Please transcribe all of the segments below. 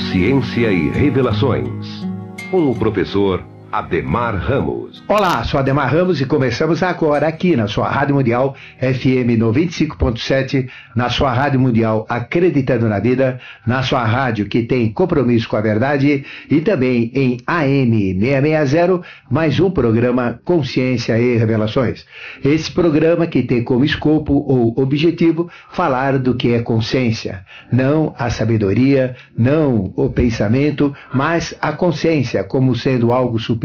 Consciência e Revelações, com o professor Adhemar Ramos. Olá, sou Adhemar Ramos e começamos agora aqui na sua Rádio Mundial FM 95.7, na sua Rádio Mundial Acreditando na Vida, na sua rádio que tem compromisso com a verdade e também em AM 660, mais um programa Consciência e Revelações. Esse programa que tem como escopo ou objetivo falar do que é consciência, não a sabedoria, não o pensamento, mas a consciência como sendo algo superior,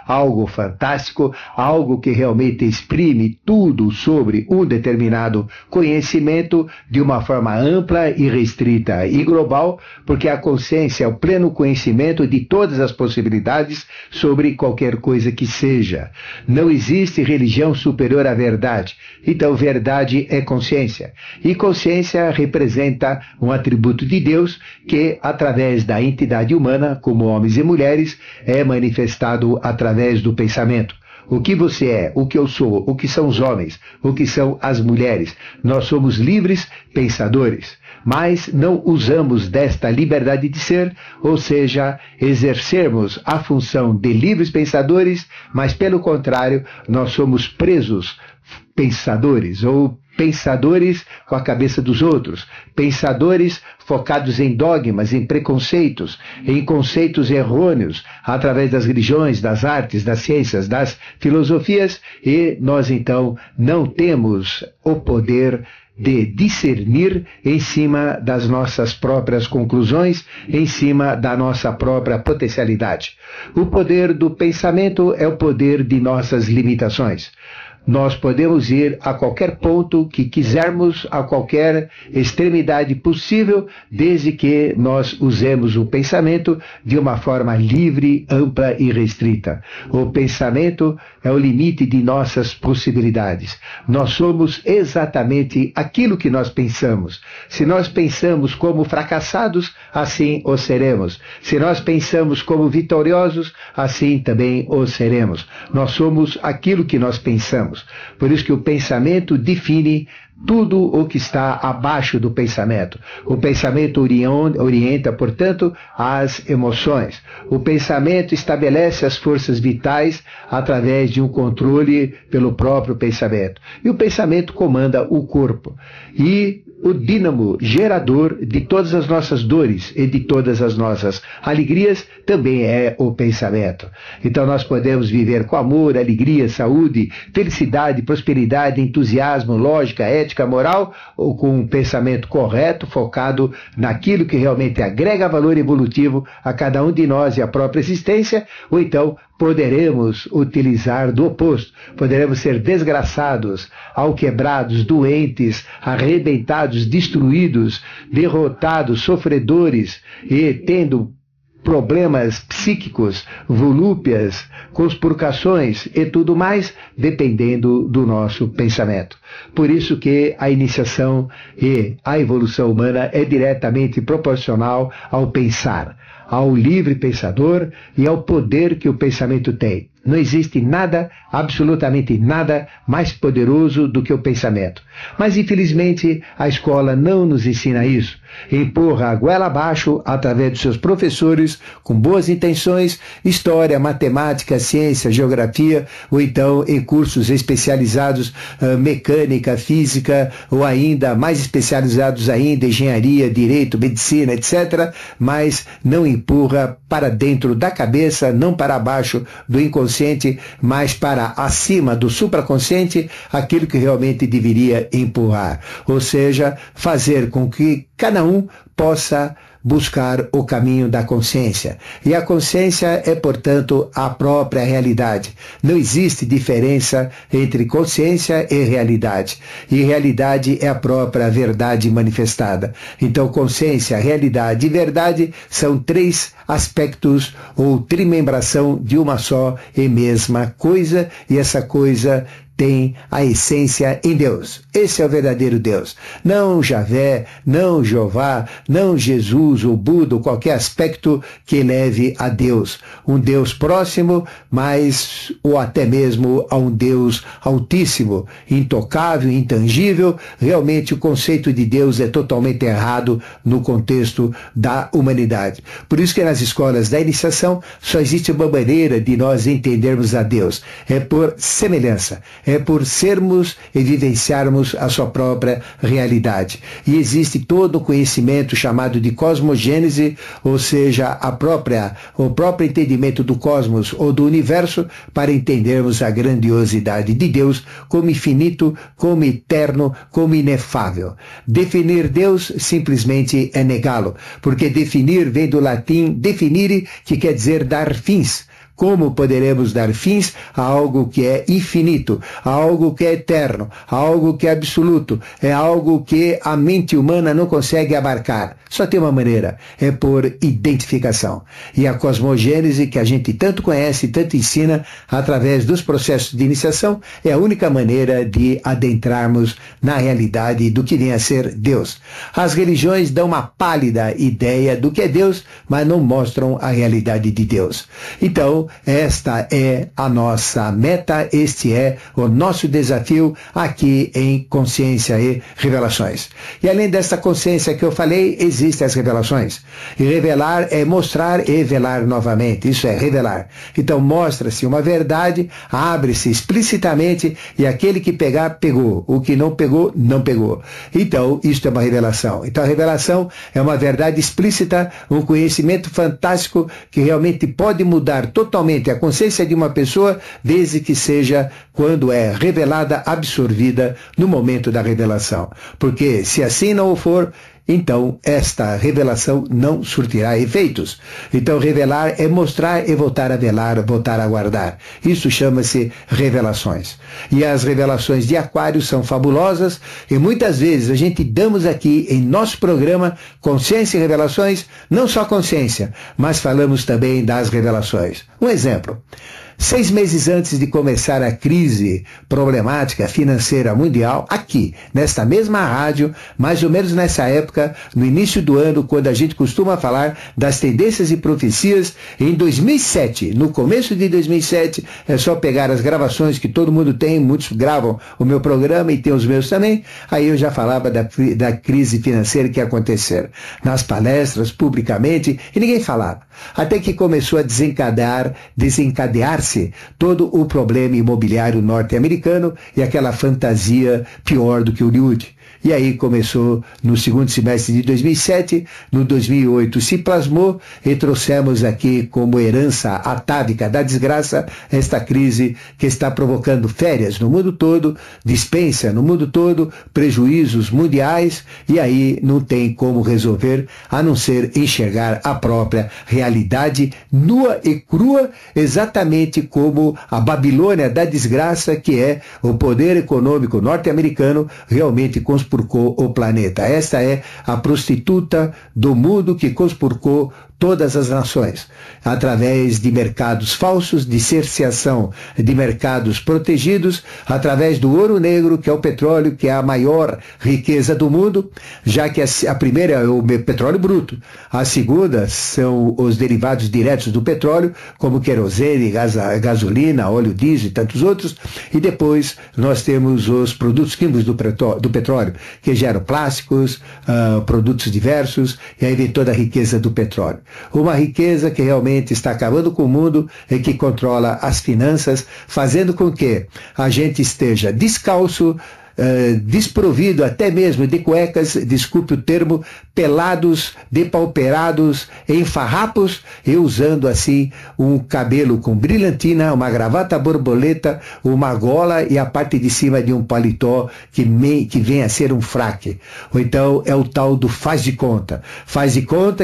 algo fantástico, algo que realmente exprime tudo sobre um determinado conhecimento de uma forma ampla e restrita e global, porque a consciência é o pleno conhecimento de todas as possibilidades sobre qualquer coisa que seja. Não existe religião superior à verdade. Então, verdade é consciência. E consciência representa um atributo de Deus que, através da entidade humana, como homens e mulheres, é manifestado através do pensamento. O que você é, o que eu sou, o que são os homens, o que são as mulheres. Nós somos livres pensadores, mas não usamos desta liberdade de ser, ou seja, exercermos a função de livres pensadores, mas pelo contrário, nós somos presos pensadores, ou pensadores com a cabeça dos outros, pensadores focados em dogmas, em preconceitos, em conceitos errôneos, através das religiões, das artes, das ciências, das filosofias, e nós então não temos o poder de discernir em cima das nossas próprias conclusões, em cima da nossa própria potencialidade. O poder do pensamento é o poder de nossas limitações. Nós podemos ir a qualquer ponto que quisermos, a qualquer extremidade possível, desde que nós usemos o pensamento de uma forma livre, ampla e restrita. O pensamento é o limite de nossas possibilidades. Nós somos exatamente aquilo que nós pensamos. Se nós pensamos como fracassados, assim o seremos. Se nós pensamos como vitoriosos, assim também o seremos. Nós somos aquilo que nós pensamos. Por isso que o pensamento define tudo o que está abaixo do pensamento. O pensamento orienta, portanto, as emoções. O pensamento estabelece as forças vitais através de um controle pelo próprio pensamento. E o pensamento comanda o corpo. E o dínamo gerador de todas as nossas dores e de todas as nossas alegrias também é o pensamento. Então nós podemos viver com amor, alegria, saúde, felicidade, prosperidade, entusiasmo, lógica, ética, moral, ou com um pensamento correto, focado naquilo que realmente agrega valor evolutivo a cada um de nós e à própria existência, ou então poderemos utilizar do oposto, poderemos ser desgraçados, alquebrados, doentes, arrebentados, destruídos, derrotados, sofredores e tendo problemas psíquicos, volúpias, conspurcações e tudo mais, dependendo do nosso pensamento. Por isso que a iniciação e a evolução humana é diretamente proporcional ao pensar, ao livre pensador e ao poder que o pensamento tem. Não existe nada, absolutamente nada, mais poderoso do que o pensamento. Mas, infelizmente, a escola não nos ensina isso. Empurra a goela abaixo, através dos seus professores, com boas intenções, história, matemática, ciência, geografia, ou então em cursos especializados, mecânica, física, ou ainda mais especializados ainda, engenharia, direito, medicina, etc., mas não empurra para dentro da cabeça, não para baixo do inconsciente, mas para acima do supraconsciente, aquilo que realmente deveria empurrar. Ou seja, fazer com que cada um possa buscar o caminho da consciência. E a consciência é, portanto, a própria realidade. Não existe diferença entre consciência e realidade. E realidade é a própria verdade manifestada. Então, consciência, realidade e verdade são três aspectos ou trimembração de uma só e mesma coisa, e essa coisa tem a essência em Deus. Esse é o verdadeiro Deus. Não Javé, não Jeová, não Jesus ou Buda, ou qualquer aspecto que leve a Deus. Um Deus próximo, mas ou até mesmo a um Deus altíssimo, intocável, intangível. Realmente o conceito de Deus é totalmente errado no contexto da humanidade. Por isso que nas escolas da iniciação só existe uma maneira de nós entendermos a Deus. É por semelhança, é por sermos e vivenciarmos a sua própria realidade. E existe todo o conhecimento chamado de cosmogênese, ou seja, o próprio entendimento do cosmos ou do universo, para entendermos a grandiosidade de Deus como infinito, como eterno, como inefável. Definir Deus simplesmente é negá-lo, porque definir vem do latim definire, que quer dizer dar fins. Como poderemos dar fins a algo que é infinito, a algo que é eterno, a algo que é absoluto, é algo que a mente humana não consegue abarcar? Só tem uma maneira, é por identificação. E a cosmogênese, que a gente tanto conhece, tanto ensina através dos processos de iniciação, é a única maneira de adentrarmos na realidade do que vem a ser Deus. As religiões dão uma pálida ideia do que é Deus, mas não mostram a realidade de Deus. Então, esta é a nossa meta, este é o nosso desafio aqui em Consciência e Revelações. E além dessa consciência que eu falei, existem as revelações. E revelar é mostrar e velar novamente, isso é revelar. Então mostra-se uma verdade, abre-se explicitamente e aquele que pegar, pegou. O que não pegou, não pegou. Então, isto é uma revelação. Então a revelação é uma verdade explícita, um conhecimento fantástico que realmente pode mudar totalmente a consciência de uma pessoa, desde que seja quando é revelada, absorvida no momento da revelação. Porque se assim não for, então esta revelação não surtirá efeitos. Então revelar é mostrar e voltar a velar, voltar a guardar. Isso chama-se revelações. E as revelações de Aquário são fabulosas e muitas vezes a gente damos aqui em nosso programa Consciência e Revelações, não só consciência, mas falamos também das revelações. Um exemplo. 6 meses antes de começar a crise problemática financeira mundial, aqui, nesta mesma rádio, mais ou menos nessa época, no início do ano, quando a gente costuma falar das tendências e profecias, em 2007, no começo de 2007, é só pegar as gravações que todo mundo tem, muitos gravam o meu programa e tem os meus também, aí eu já falava da crise financeira que ia acontecer, nas palestras, publicamente, e ninguém falava. Até que começou a desencadear-se todo o problema imobiliário norte-americano e aquela fantasia pior do que Hollywood. E aí começou no segundo semestre de 2007, no 2008 se plasmou e trouxemos aqui como herança atávica da desgraça esta crise que está provocando férias no mundo todo, dispensa no mundo todo, prejuízos mundiais e aí não tem como resolver a não ser enxergar a própria realidade nua e crua, exatamente como a Babilônia da desgraça que é o poder econômico norte-americano realmente conspurcou o planeta. Esta é a prostituta do mundo que conspurcou todas as nações, através de mercados falsos, de cerceação de mercados protegidos, através do ouro negro, que é o petróleo, que é a maior riqueza do mundo, já que a primeira é o petróleo bruto, a segunda são os derivados diretos do petróleo, como querosene, gasolina, óleo diesel e tantos outros, e depois nós temos os produtos químicos do petróleo, que geram plásticos, produtos diversos, e aí vem toda a riqueza do petróleo. Uma riqueza que realmente está acabando com o mundo e que controla as finanças, fazendo com que a gente esteja descalço, desprovido até mesmo de cuecas, desculpe o termo, pelados, depauperados, em farrapos e usando assim um cabelo com brilhantina, uma gravata borboleta, uma gola e a parte de cima de um paletó que vem a ser um fraque. Ou então é o tal do faz de conta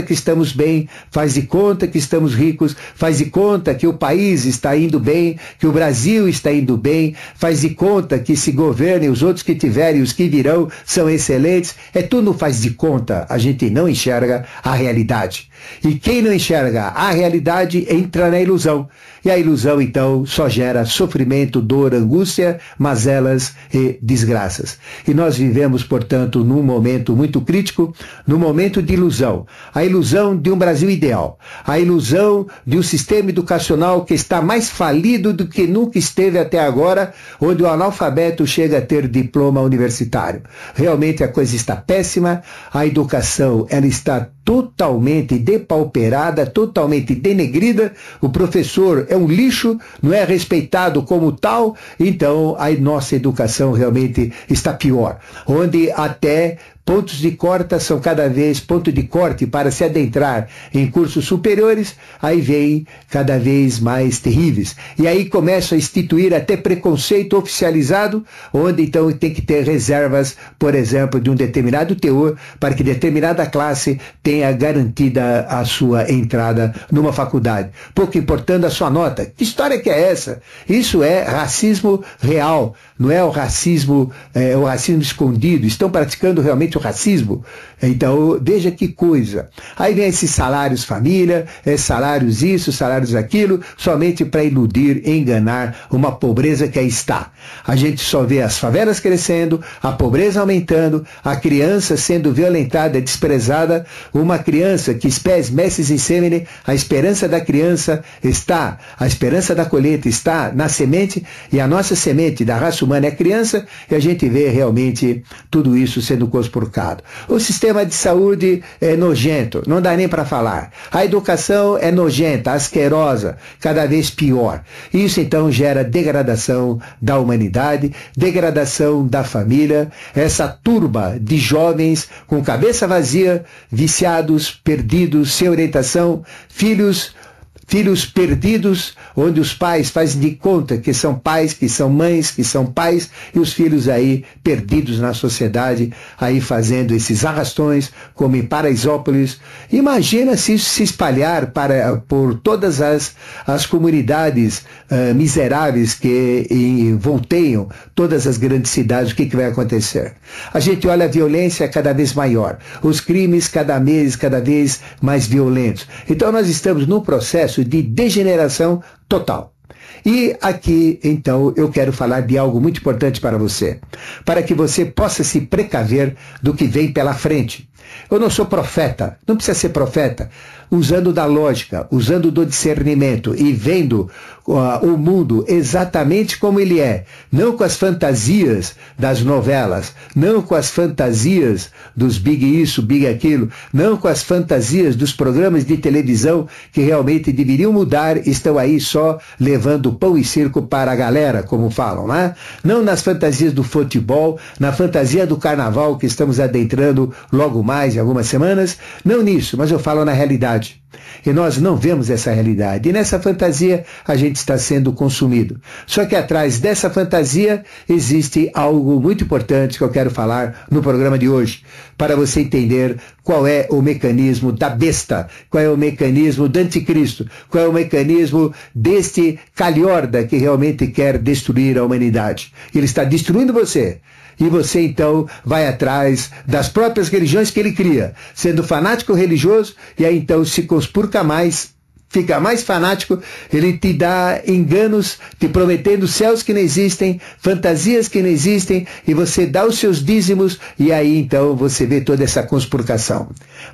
que estamos bem, faz de conta que estamos ricos, faz de conta que o país está indo bem, que o Brasil está indo bem, faz de conta que se governa e os outros outros que tiverem e os que virão são excelentes. Tudo não faz de conta, a gente não enxerga a realidade. E quem não enxerga a realidade entra na ilusão. E a ilusão, então, só gera sofrimento, dor, angústia, mazelas e desgraças. E nós vivemos, portanto, num momento muito crítico, num momento de ilusão. A ilusão de um Brasil ideal. A ilusão de um sistema educacional que está mais falido do que nunca esteve até agora, onde o analfabeto chega a ter diploma universitário. Realmente a coisa está péssima, a educação ela está totalmente depauperada, totalmente denegrida, o professor é um lixo, não é respeitado como tal, então a nossa educação realmente está pior, onde até pontos de corte são cada vez ponto de corte para se adentrar em cursos superiores, aí vem cada vez mais terríveis. E aí começa a instituir até preconceito oficializado, onde então tem que ter reservas, por exemplo, de um determinado teor, para que determinada classe tenha garantida a sua entrada numa faculdade. Pouco importando a sua nota. Que história que é essa? Isso é racismo real, não é o racismo escondido. Estão praticando realmente o racismo. Então, veja que coisa. Aí vem esses salários família, salários isso, salários aquilo, somente para iludir, enganar uma pobreza que aí está. A gente só vê as favelas crescendo, a pobreza aumentando, a criança sendo violentada, desprezada, uma criança que espés messes em semine, a esperança da criança está, a esperança da colheita está na semente, e a nossa semente da raça humana é criança, e a gente vê realmente tudo isso sendo conspurcado. O sistema de saúde é nojento, não dá nem para falar. A educação é nojenta, asquerosa, cada vez pior. Isso então gera degradação da humanidade, degradação da família, essa turba de jovens com cabeça vazia, viciados, perdidos, sem orientação, filhos perdidos, onde os pais fazem de conta que são pais, que são mães, que são pais, e os filhos aí perdidos na sociedade, aí fazendo esses arrastões, como em Paraisópolis. Imagina se isso se espalhar por todas as comunidades miseráveis que volteiam todas as grandes cidades. O que vai acontecer? A gente olha a violência cada vez maior, os crimes cada vez mais violentos. Então nós estamos num processo de degeneração total. E aqui, então, eu quero falar de algo muito importante para você, para que você possa se precaver do que vem pela frente. Eu não sou profeta, não precisa ser profeta, usando da lógica, usando do discernimento e vendo o mundo exatamente como ele é, não com as fantasias das novelas, não com as fantasias dos big isso, big aquilo, não com as fantasias dos programas de televisão que realmente deveriam mudar, estão aí só levando pão e circo para a galera, como falam, né? Não nas fantasias do futebol, na fantasia do carnaval que estamos adentrando logo mais em algumas semanas, não nisso, mas eu falo na realidade. E nós não vemos essa realidade. E nessa fantasia a gente está sendo consumido. Só que atrás dessa fantasia existe algo muito importante que eu quero falar no programa de hoje, para você entender qual é o mecanismo da besta, qual é o mecanismo do anticristo, qual é o mecanismo deste calhorda que realmente quer destruir a humanidade. Ele está destruindo você. E você, então, vai atrás das próprias religiões que ele cria, sendo fanático religioso, e aí, então, se conspurca mais, fica mais fanático, ele te dá enganos, te prometendo céus que não existem, fantasias que não existem, e você dá os seus dízimos, e aí, então, você vê toda essa conspurcação.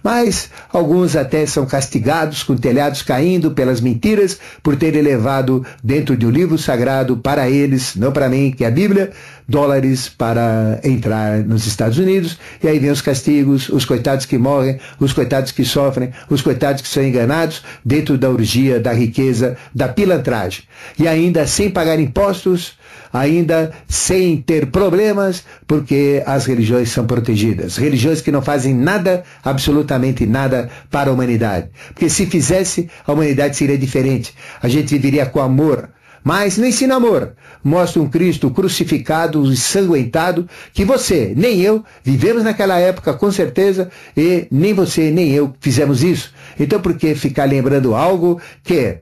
Mas alguns até são castigados com telhados caindo pelas mentiras, por terem levado dentro de um livro sagrado para eles, não para mim, que é a Bíblia, dólares para entrar nos Estados Unidos, e aí vem os castigos, os coitados que morrem, os coitados que sofrem, os coitados que são enganados dentro da orgia, da riqueza, da pilantragem. E ainda sem pagar impostos, ainda sem ter problemas, porque as religiões são protegidas. Religiões que não fazem nada, absolutamente nada para a humanidade. Porque se fizesse, a humanidade seria diferente. A gente viveria com amor. Mas não ensina amor. Mostra um Cristo crucificado, ensanguentado, que você, nem eu, vivemos naquela época com certeza, e nem você, nem eu fizemos isso. Então por que ficar lembrando algo que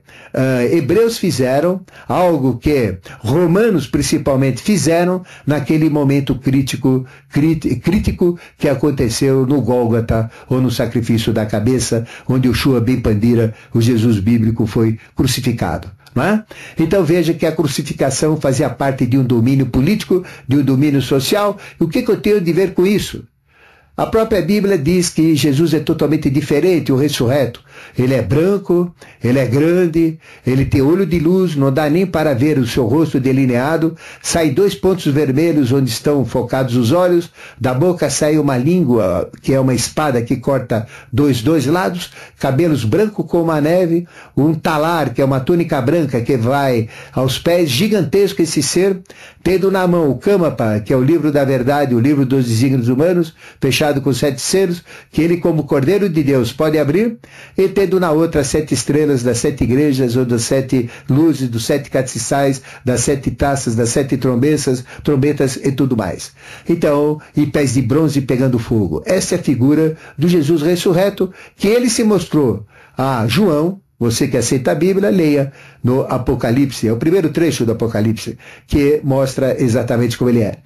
hebreus fizeram, algo que romanos principalmente fizeram naquele momento crítico que aconteceu no Gólgota, ou no sacrifício da cabeça, onde o Shua Ben Pandira, o Jesus bíblico, foi crucificado. Não é? Então veja que a crucificação fazia parte de um domínio político, de um domínio social. E o que eu tenho de ver com isso? A própria Bíblia diz que Jesus é totalmente diferente, o ressurreto. Ele é branco, ele é grande, ele tem olho de luz, não dá nem para ver o seu rosto delineado, sai 2 pontos vermelhos onde estão focados os olhos, da boca sai uma língua, que é uma espada que corta dois lados, cabelos brancos como a neve, um talar, que é uma túnica branca que vai aos pés, gigantesco esse ser, tendo na mão o Kamapa, que é o livro da verdade, o livro dos desígnios humanos, fechado com 7 selos, que ele como Cordeiro de Deus pode abrir, e tendo na outra 7 estrelas das 7 igrejas, ou das 7 luzes, dos 7 castiçais, das 7 taças, das 7 trombetas e tudo mais. Então, e pés de bronze pegando fogo. Essa é a figura do Jesus ressurreto, que ele se mostrou a João. Você que aceita a Bíblia, leia no Apocalipse, é o primeiro trecho do Apocalipse, que mostra exatamente como ele é.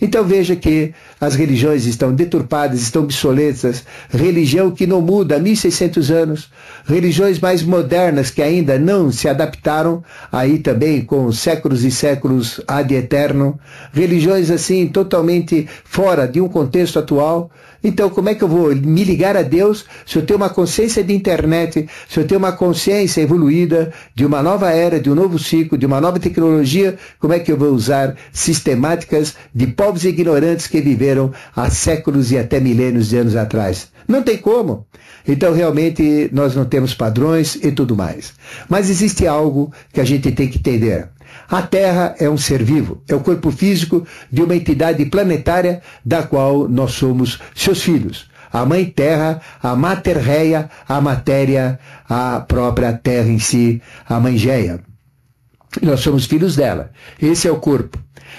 Então veja que as religiões estão deturpadas, estão obsoletas, religião que não muda há 1600 anos, religiões mais modernas que ainda não se adaptaram, aí também com séculos e séculos ad eterno, religiões assim totalmente fora de um contexto atual. Então como é que eu vou me ligar a Deus se eu tenho uma consciência de internet, se eu tenho uma consciência evoluída de uma nova era, de um novo ciclo, de uma nova tecnologia? Como é que eu vou usar sistemáticas de povos ignorantes que viveram há séculos e até milênios de anos atrás? Não tem como. Então realmente nós não temos padrões e tudo mais. Mas existe algo que a gente tem que entender. A Terra é um ser vivo, é o corpo físico de uma entidade planetária da qual nós somos seus filhos. A Mãe Terra, a Mater Rhea, a matéria, a própria Terra em si, a Mãe Geia. Nós somos filhos dela. Esse é o corpo.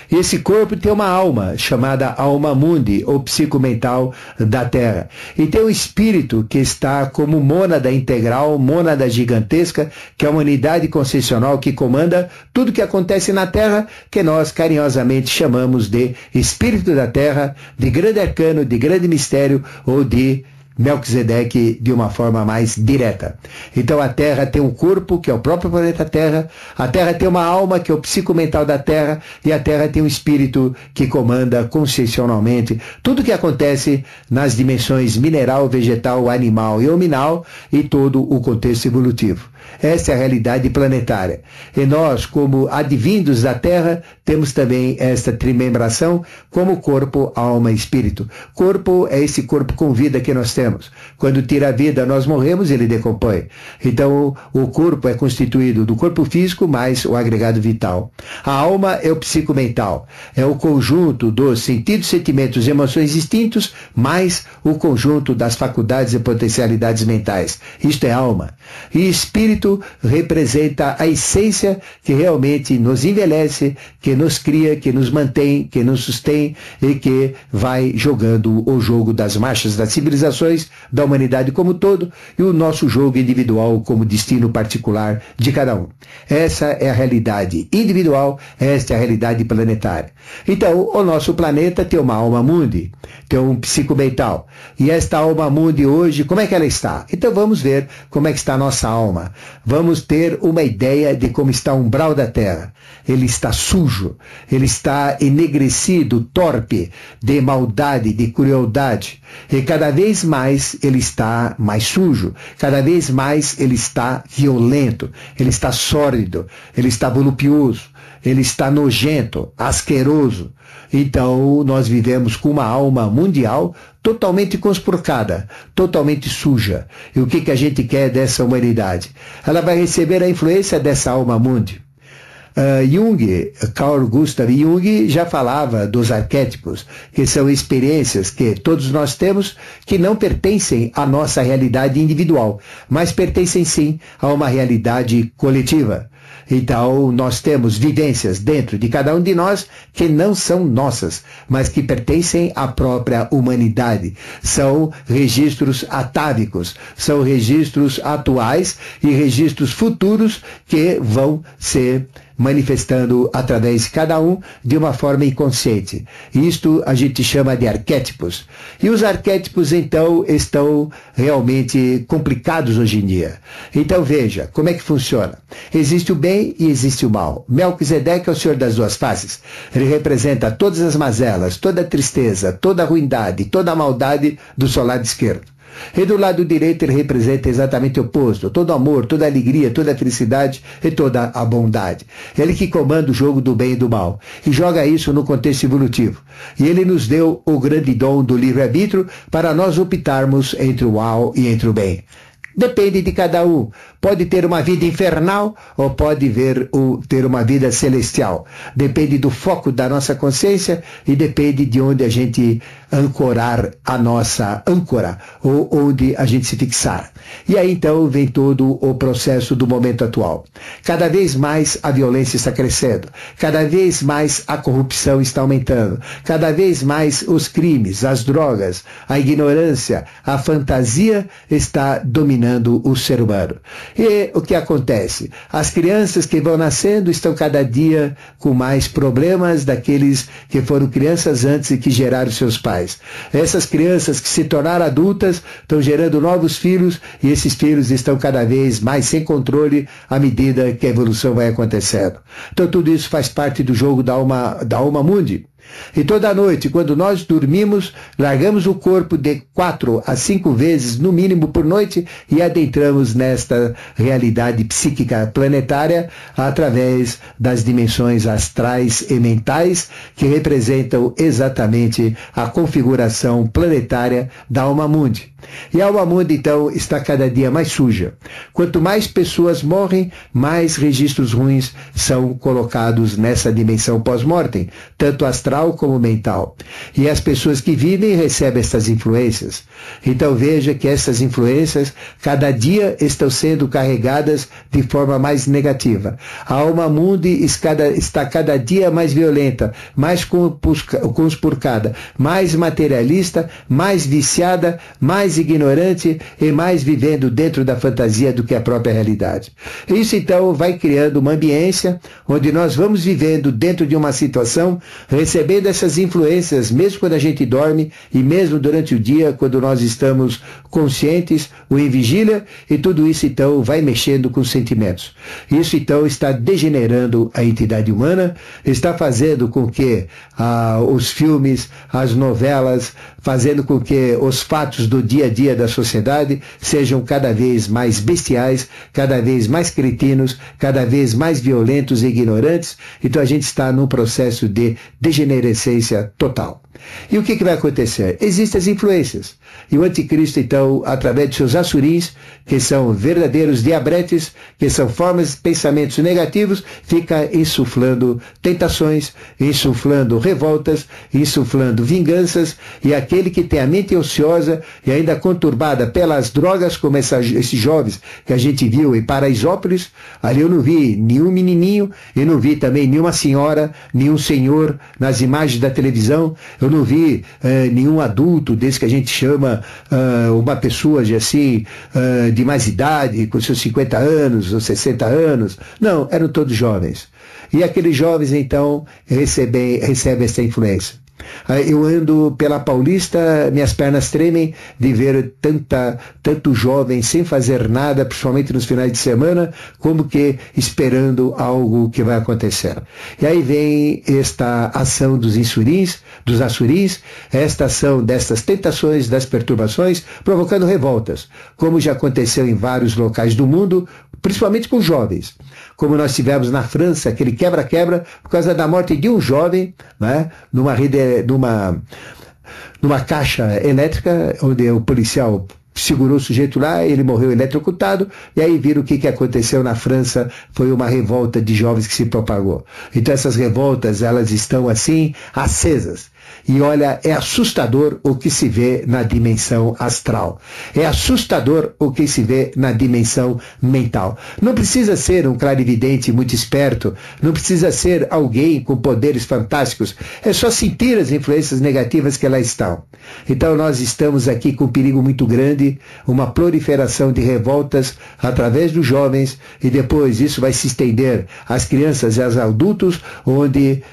Esse corpo tem uma alma, chamada alma mundi, ou psicomental da Terra. E tem um espírito que está como mônada integral, mônada gigantesca, que é uma unidade concessional que comanda tudo que acontece na Terra, que nós carinhosamente chamamos de espírito da Terra, de grande arcano, de grande mistério, ou de Melquisedeque de uma forma mais direta. Então a Terra tem um corpo, que é o próprio planeta Terra, a Terra tem uma alma, que é o psicomental da Terra, e a Terra tem um espírito que comanda consciencialmente tudo que acontece nas dimensões mineral, vegetal, animal e hominal, e todo o contexto evolutivo. Essa é a realidade planetária. E nós, como advindos da Terra, temos também esta trimembração como corpo, alma e espírito. Corpo é esse corpo com vida que nós temos. Quando tira a vida, nós morremos, ele decompõe. Então, o corpo é constituído do corpo físico mais o agregado vital. A alma é o psicomental. É o conjunto dos sentidos, sentimentos, emoções, instintos, mais o conjunto das faculdades e potencialidades mentais. Isto é alma. E espírito representa a essência que realmente nos envelhece, que nos cria, que nos mantém, que nos sustém e que vai jogando o jogo das marchas das civilizações, da humanidade como um todo, e o nosso jogo individual como destino particular de cada um. Essa é a realidade individual, esta é a realidade planetária. Então, o nosso planeta tem uma alma mundi, tem um psicomental. E esta alma mundi hoje, como é que ela está? Então vamos ver como é que está a nossa alma. Vamos ter uma ideia de como está o umbral da Terra. Ele está sujo, ele está enegrecido, torpe, de maldade, de crueldade. E cada vez mais ele está mais sujo, cada vez mais ele está violento, ele está sórdido, ele está voluptuoso, ele está nojento, asqueroso. Então nós vivemos com uma alma mundial totalmente conspurcada, totalmente suja. E o que a gente quer dessa humanidade? Ela vai receber a influência dessa alma mundi. Carl Gustav Jung já falava dos arquétipos, que são experiências que todos nós temos que não pertencem à nossa realidade individual, mas pertencem sim a uma realidade coletiva. Então, nós temos vivências dentro de cada um de nós que não são nossas, mas que pertencem à própria humanidade. São registros atávicos, são registros atuais e registros futuros que vão ser manifestando através de cada um de uma forma inconsciente. Isto a gente chama de arquétipos. E os arquétipos, então, estão realmente complicados hoje em dia. Então veja, como é que funciona. Existe o bem e existe o mal. Melquisedeque é o senhor das duas faces. Ele representa todas as mazelas, toda a tristeza, toda a ruindade, toda a maldade do seu lado esquerdo. E do lado direito ele representa exatamente o oposto, todo amor, toda alegria, toda felicidade e toda a bondade. Ele que comanda o jogo do bem e do mal, e joga isso no contexto evolutivo. E ele nos deu o grande dom do livre-arbítrio para nós optarmos entre o mal e entre o bem. Depende de cada um. Pode ter uma vida infernal ou pode ter uma vida celestial. Depende do foco da nossa consciência e depende de onde a gente ancorar a nossa âncora ou onde a gente se fixar. E aí então vem todo o processo do momento atual. Cada vez mais a violência está crescendo. Cada vez mais a corrupção está aumentando. Cada vez mais os crimes, as drogas, a ignorância, a fantasia está dominando o ser humano. E o que acontece? As crianças que vão nascendo estão cada dia com mais problemas daqueles que foram crianças antes e que geraram seus pais. Essas crianças que se tornaram adultas estão gerando novos filhos e esses filhos estão cada vez mais sem controle à medida que a evolução vai acontecendo. Então tudo isso faz parte do jogo da alma mundi. E toda noite, quando nós dormimos, largamos o corpo de 4 a 5 vezes, no mínimo por noite, e adentramos nesta realidade psíquica planetária através das dimensões astrais e mentais que representam exatamente a configuração planetária da alma mundi. E a alma mundi, então, está cada dia mais suja. Quanto mais pessoas morrem, mais registros ruins são colocados nessa dimensão pós-mortem, tanto astral como mental. E as pessoas que vivem recebem essas influências. Então veja que essas influências, cada dia, estão sendo carregadas de forma mais negativa. A alma mundi está cada dia mais violenta, mais conspurcada, mais materialista, mais viciada, mais ignorante e mais vivendo dentro da fantasia do que a própria realidade. Isso então vai criando uma ambiência onde nós vamos vivendo dentro de uma situação, recebendo essas influências, mesmo quando a gente dorme e mesmo durante o dia, quando nós estamos conscientes ou em vigília, e tudo isso então vai mexendo com os sentimentos. Isso então está degenerando a entidade humana, está fazendo com que os filmes, as novelas, fazendo com que os fatos do dia a dia da sociedade sejam cada vez mais bestiais, cada vez mais cretinos, cada vez mais violentos e ignorantes. Então a gente está num processo de degenerescência total. E o que vai acontecer? Existem as influências. E o anticristo, então, através de seus assurins, que são verdadeiros diabretes, que são formas de pensamentos negativos, fica insuflando tentações, insuflando revoltas, insuflando vinganças, e aquele que tem a mente ociosa e ainda conturbada pelas drogas, como esses jovens que a gente viu em Paraisópolis, ali eu não vi nenhum menininho, eu não vi também nenhuma senhora, nenhum senhor nas imagens da televisão, eu não vi nenhum adulto desse que a gente chama uma pessoa de mais idade, com seus 50 anos ou 60 anos. Não, eram todos jovens. E aqueles jovens, então, recebem essa influência. Eu ando pela Paulista, minhas pernas tremem de ver tanto jovem sem fazer nada, principalmente nos finais de semana, como que esperando algo que vai acontecer. E aí vem esta ação dos assurins, esta ação destas tentações, das perturbações, provocando revoltas, como já aconteceu em vários locais do mundo, principalmente com jovens. Como nós tivemos na França, aquele quebra-quebra, por causa da morte de um jovem, né, numa caixa elétrica, onde o policial segurou o sujeito lá, ele morreu eletrocutado, e aí viram o que aconteceu na França, foi uma revolta de jovens que se propagou. Então essas revoltas, elas estão assim, acesas. E olha, é assustador o que se vê na dimensão astral. É assustador o que se vê na dimensão mental. Não precisa ser um clarividente muito esperto, não precisa ser alguém com poderes fantásticos, é só sentir as influências negativas que lá estão. Então nós estamos aqui com um perigo muito grande, uma proliferação de revoltas através dos jovens, e depois isso vai se estender às crianças e aos adultos, onde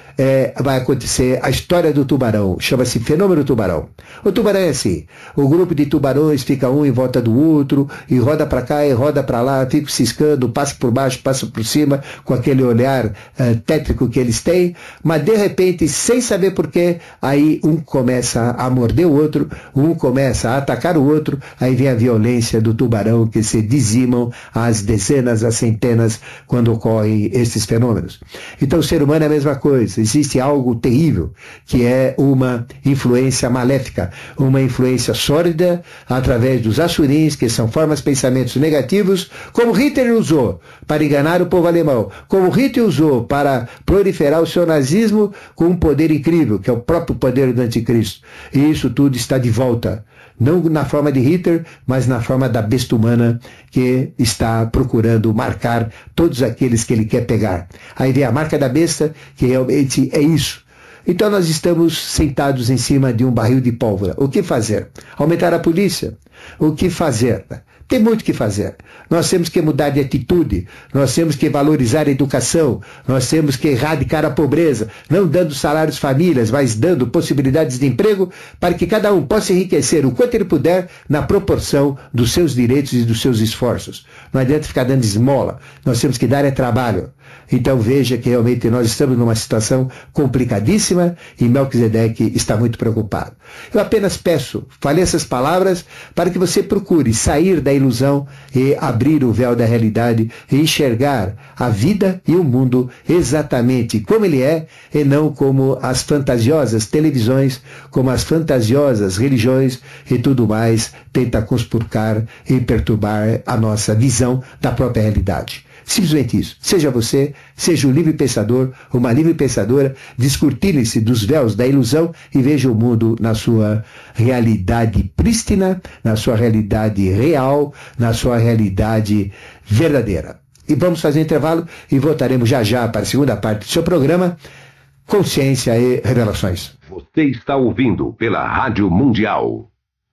vai acontecer a história do tubarão, chama-se fenômeno tubarão. O tubarão é assim, o grupo de tubarões fica um em volta do outro, e roda para cá e roda para lá, fica ciscando, passa por baixo, passa por cima, com aquele olhar tétrico que eles têm, mas de repente, sem saber porquê, aí um começa a morder o outro, um começa a atacar o outro, aí vem a violência do tubarão, que se dizimam às dezenas, às centenas, quando ocorrem esses fenômenos. Então o ser humano é a mesma coisa, existe algo terrível, que é uma influência maléfica, uma influência sórdida, através dos assurins, que são formas de pensamentos negativos, como Hitler usou para enganar o povo alemão, como Hitler usou para proliferar o seu nazismo com um poder incrível, que é o próprio poder do anticristo. E isso tudo está de volta, não na forma de Hitler, mas na forma da besta humana, que está procurando marcar todos aqueles que ele quer pegar. Aí vem a marca da besta, que realmente é isso. Então nós estamos sentados em cima de um barril de pólvora. O que fazer? Aumentar a polícia? O que fazer? Tem muito o que fazer. Nós temos que mudar de atitude, nós temos que valorizar a educação, nós temos que erradicar a pobreza, não dando salários às famílias, mas dando possibilidades de emprego para que cada um possa enriquecer o quanto ele puder na proporção dos seus direitos e dos seus esforços. Não adianta ficar dando esmola, nós temos que dar trabalho. Então veja que realmente nós estamos numa situação complicadíssima e Melquisedeque está muito preocupado. Eu apenas peço, falei essas palavras para que você procure sair da ilusão e abrir o véu da realidade e enxergar a vida e o mundo exatamente como ele é, e não como as fantasiosas televisões, como as fantasiosas religiões e tudo mais tenta conspurcar e perturbar a nossa visão da própria realidade. Simplesmente isso. Seja você, seja um livre pensador, uma livre pensadora, descortine-se dos véus da ilusão e veja o mundo na sua realidade prístina, na sua realidade real, na sua realidade verdadeira. E vamos fazer um intervalo e voltaremos já já para a segunda parte do seu programa, Consciência e Revelações. Você está ouvindo pela Rádio Mundial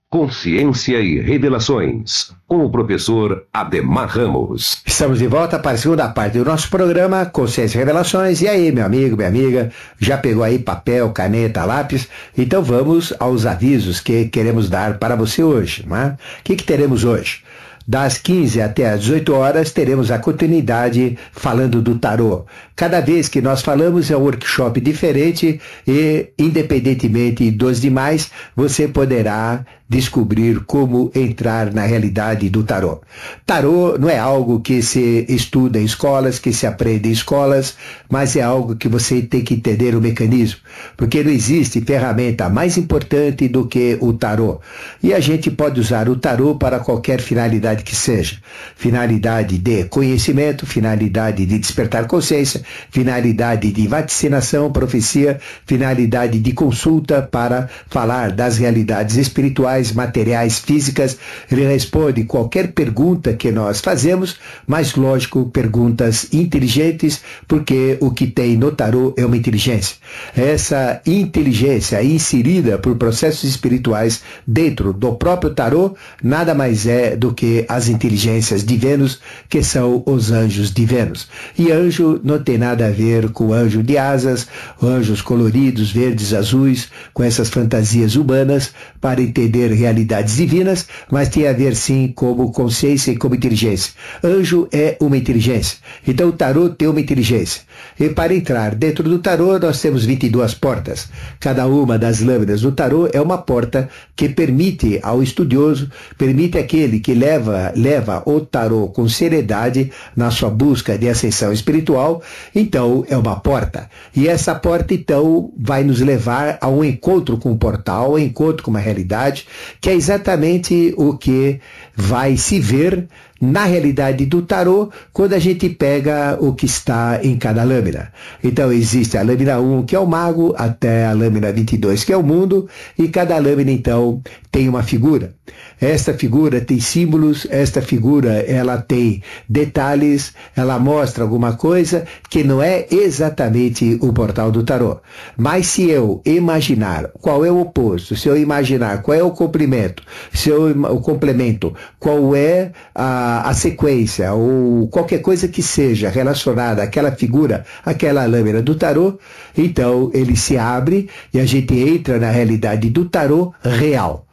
Consciência e Revelações, com o professor Ademar Ramos. Estamos de volta para a segunda parte do nosso programa, Consciência e Revelações. E aí, meu amigo, minha amiga, já pegou aí papel, caneta, lápis? Então vamos aos avisos que queremos dar para você hoje, não é? O que teremos hoje? Das 15 até as 18 horas, teremos a continuidade falando do tarô. Cada vez que nós falamos é um workshop diferente e, independentemente dos demais, você poderá descobrir como entrar na realidade do tarô. Tarô não é algo que se estuda em escolas, que se aprende em escolas, mas é algo que você tem que entender o mecanismo, porque não existe ferramenta mais importante do que o tarô. E a gente pode usar o tarô para qualquer finalidade que seja. Finalidade de conhecimento, finalidade de despertar consciência, finalidade de vaticinação, profecia, finalidade de consulta para falar das realidades espirituais, materiais, físicas. Ele responde qualquer pergunta que nós fazemos, mas lógico, perguntas inteligentes, porque o que tem no tarô é uma inteligência. Essa inteligência inserida por processos espirituais dentro do próprio tarô, nada mais é do que as inteligências de Vênus, que são os anjos de Vênus. E anjo não tem nada a ver com anjo de asas, anjos coloridos, verdes, azuis, com essas fantasias humanas, para entender realidades divinas, mas tem a ver sim como consciência e como inteligência. Anjo é uma inteligência. Então o tarô tem uma inteligência. E para entrar dentro do tarô nós temos 22 portas. Cada uma das lâminas do tarô é uma porta que permite ao estudioso, permite àquele que leva o tarô com seriedade na sua busca de ascensão espiritual. Então é uma porta. E essa porta então vai nos levar a um encontro com um portal, um encontro com uma realidade, que é exatamente o que vai se ver na realidade do tarô, quando a gente pega o que está em cada lâmina. Então existe a lâmina 1, que é o mago, até a lâmina 22, que é o mundo, e cada lâmina então tem uma figura. Esta figura tem símbolos, esta figura ela tem detalhes, ela mostra alguma coisa que não é exatamente o portal do tarô. Mas se eu imaginar qual é o oposto, se eu imaginar qual é o complemento, qual é a sequência, ou qualquer coisa que seja relacionada àquela figura, àquela lâmina do tarô, então ele se abre e a gente entra na realidade do tarô real.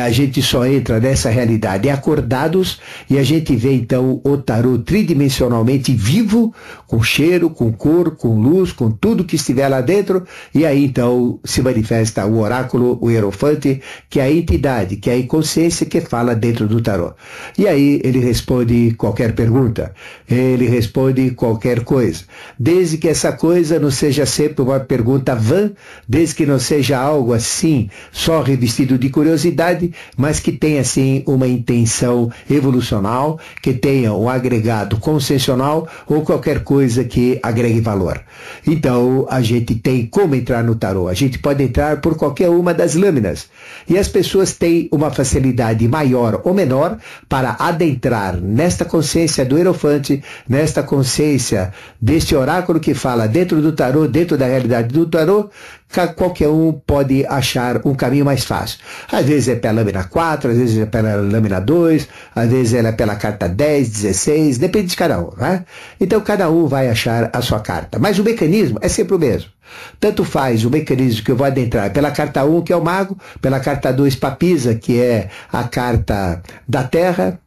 A gente só entra nessa realidade acordados e a gente vê então o tarô tridimensionalmente vivo, com cheiro, com cor, com luz, com tudo que estiver lá dentro, e aí então se manifesta o oráculo, o hierofante, que é a entidade, que é a inconsciência que fala dentro do tarô. E aí ele responde qualquer pergunta, ele responde qualquer coisa, desde que essa coisa não seja sempre uma pergunta vã, desde que não seja algo assim, só revestido de curiosidade, mas que tenha assim uma intenção evolucional, que tenha um agregado consciencial ou qualquer coisa que agregue valor. Então a gente tem como entrar no tarô, a gente pode entrar por qualquer uma das lâminas, e as pessoas têm uma facilidade maior ou menor para adentrar nesta consciência do hierofante, nesta consciência deste oráculo que fala dentro do tarô, dentro da realidade do tarô. Qualquer um pode achar um caminho mais fácil. Às vezes é pela lâmina 4, às vezes é pela lâmina 2, às vezes ela é pela carta 10, 16, depende de cada um, né? Então cada um vai achar a sua carta. Mas o mecanismo é sempre o mesmo. Tanto faz o mecanismo que eu vou adentrar pela carta 1, que é o mago, pela carta 2, papisa, que é a carta da terra,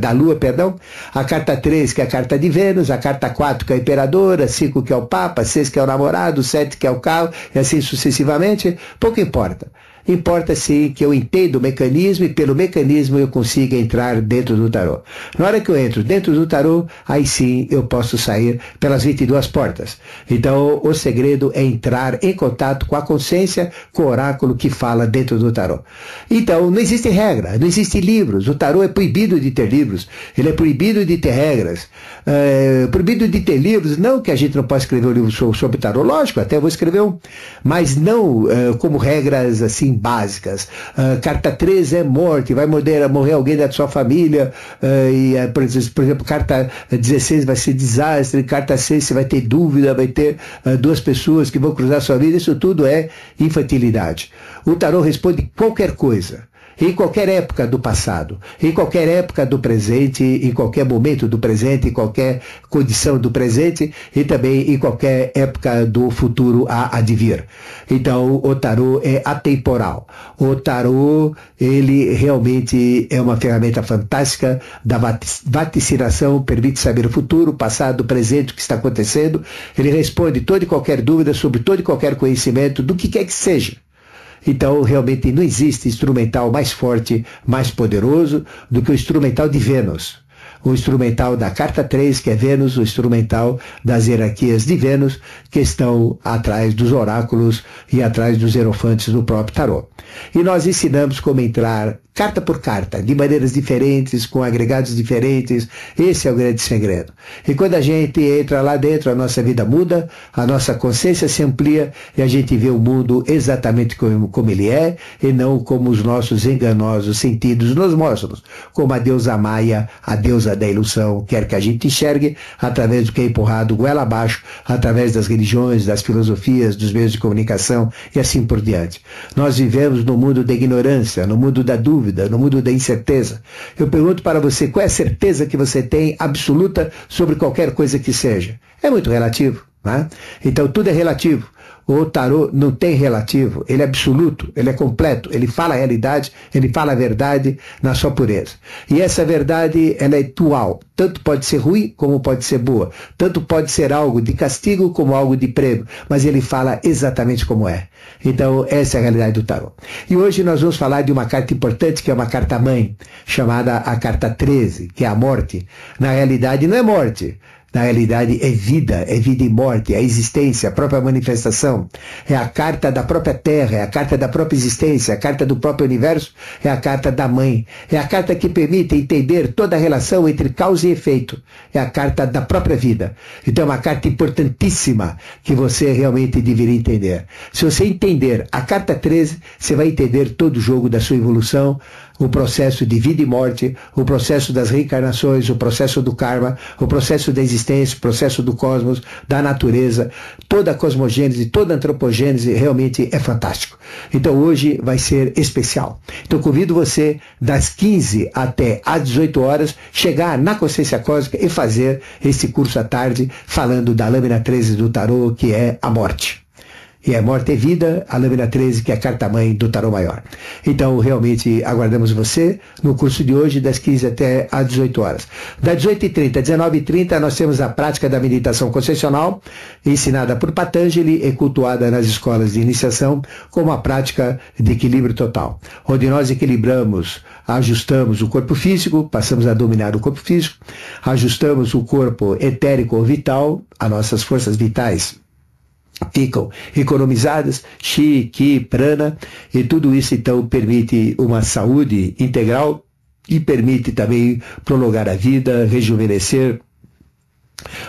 da Lua, perdão, a carta 3, que é a carta de Vênus, a carta 4, que é a imperadora, 5, que é o Papa, 6, que é o namorado, 7, que é o carro, e assim sucessivamente, pouco importa. Importa sim que eu entenda o mecanismo e pelo mecanismo eu consiga entrar dentro do tarô. Na hora que eu entro dentro do tarô, aí sim eu posso sair pelas 22 portas. Então o segredo é entrar em contato com a consciência, com o oráculo que fala dentro do tarô. Então não existe regra, não existem livros. O tarô é proibido de ter livros, ele é proibido de ter regras. Proibido de ter livros, não que a gente não possa escrever um livro sobre tarô, lógico, até vou escrever um, mas não como regras assim básicas. Carta 13 é morte, vai morrer alguém da sua família, por exemplo, carta 16 vai ser desastre, carta 6 você vai ter dúvida, vai ter duas pessoas que vão cruzar sua vida, isso tudo é infantilidade. O tarô responde qualquer coisa. Em qualquer época do passado, em qualquer época do presente, em qualquer momento do presente, em qualquer condição do presente e também em qualquer época do futuro a advir. Então o tarô é atemporal. O tarô, ele realmente é uma ferramenta fantástica da vaticinação, permite saber o futuro, o passado, o presente, o que está acontecendo. Ele responde toda e qualquer dúvida sobre todo e qualquer conhecimento do que quer que seja. Então, realmente não existe instrumental mais forte, mais poderoso do que o instrumental de Vênus. O instrumental da carta 3, que é Vênus, o instrumental das hierarquias de Vênus, que estão atrás dos oráculos e atrás dos hierofantes do próprio tarô. E nós ensinamos como entrar carta por carta, de maneiras diferentes, com agregados diferentes. Esse é o grande segredo. E quando a gente entra lá dentro, a nossa vida muda, a nossa consciência se amplia e a gente vê o mundo exatamente como ele é e não como os nossos enganosos sentidos nos mostram, como a deusa Maia, a deusa da ilusão, quer que a gente enxergue através do que é empurrado goela abaixo, através das religiões, das filosofias, dos meios de comunicação e assim por diante. Nós vivemos no mundo da ignorância, no mundo da dúvida, no mundo da incerteza. Eu pergunto para você, qual é a certeza que você tem absoluta sobre qualquer coisa que seja? É muito relativo, né? Então tudo é relativo. O tarô não tem relativo, ele é absoluto, ele é completo, ele fala a realidade, ele fala a verdade na sua pureza. E essa verdade, ela é dual, tanto pode ser ruim como pode ser boa, tanto pode ser algo de castigo como algo de prêmio, mas ele fala exatamente como é. Então essa é a realidade do tarô. E hoje nós vamos falar de uma carta importante, que é uma carta mãe, chamada a carta 13, que é a morte. Na realidade não é morte. Na realidade é vida e morte, é a existência, a própria manifestação. É a carta da própria Terra, é a carta da própria existência, a carta do próprio universo, é a carta da mãe. É a carta que permite entender toda a relação entre causa e efeito. É a carta da própria vida. Então é uma carta importantíssima que você realmente deveria entender. Se você entender a carta 13, você vai entender todo o jogo da sua evolução, o processo de vida e morte, o processo das reencarnações, o processo do karma, o processo da existência, o processo do cosmos, da natureza, toda a cosmogênese, toda a antropogênese realmente é fantástico. Então hoje vai ser especial. Então convido você das 15 até às 18 horas chegar na Consciência Cósmica e fazer esse curso à tarde falando da lâmina 13 do tarô, que é a morte. E a morte é vida, a lâmina 13, que é a carta-mãe do tarô maior. Então, realmente, aguardamos você no curso de hoje, das 15 até às 18 horas. Das 18h30 às 19h30, nós temos a prática da meditação concessional, ensinada por Patanjali e cultuada nas escolas de iniciação, como a prática de equilíbrio total, onde nós equilibramos, ajustamos o corpo físico, passamos a dominar o corpo físico, ajustamos o corpo etérico ou vital, as nossas forças vitais ficam economizadas, Chi, Ki, Prana, e tudo isso então permite uma saúde integral e permite também prolongar a vida, rejuvenescer,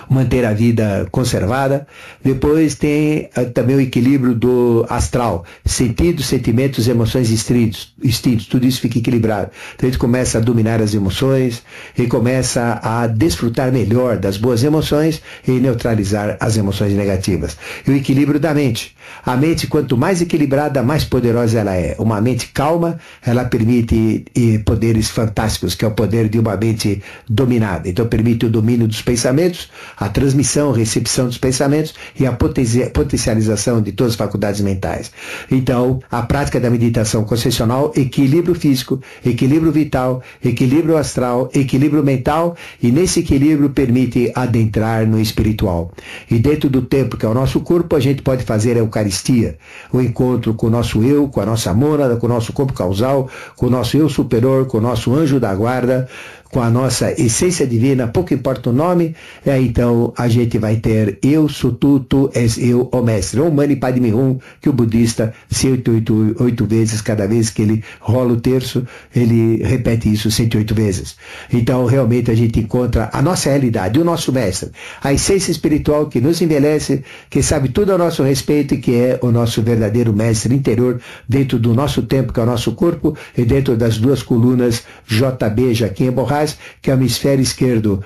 manter a vida conservada. Depois tem também o equilíbrio do astral, sentidos, sentimentos, emoções instintos, tudo isso fica equilibrado. Então a gente começa a dominar as emoções e começa a desfrutar melhor das boas emoções e neutralizar as emoções negativas. E o equilíbrio da mente. A mente, quanto mais equilibrada, mais poderosa ela é. Uma mente calma, ela permite poderes fantásticos, que é o poder de uma mente dominada. Então permite o domínio dos pensamentos, a transmissão, recepção dos pensamentos e a potencialização de todas as faculdades mentais. Então, a prática da meditação concessional, equilíbrio físico, equilíbrio vital, equilíbrio astral, equilíbrio mental, e nesse equilíbrio permite adentrar no espiritual. E dentro do templo, que é o nosso corpo, a gente pode fazer a Eucaristia, o encontro com o nosso eu, com a nossa mônada, com o nosso corpo causal, com o nosso eu superior, com o nosso anjo da guarda, com a nossa essência divina, pouco importa o nome, então a gente vai ter eu sou tu és eu, ó mestre, ou Mani Padme Hum, que o budista 108 vezes, cada vez que ele rola o terço, ele repete isso 108 vezes. Então realmente a gente encontra a nossa realidade, o nosso mestre, a essência espiritual que nos envelhece, que sabe tudo a nosso respeito e que é o nosso verdadeiro mestre interior dentro do nosso tempo, que é o nosso corpo, e dentro das duas colunas JB, Jaquim e Borrás, que é o hemisfério esquerdo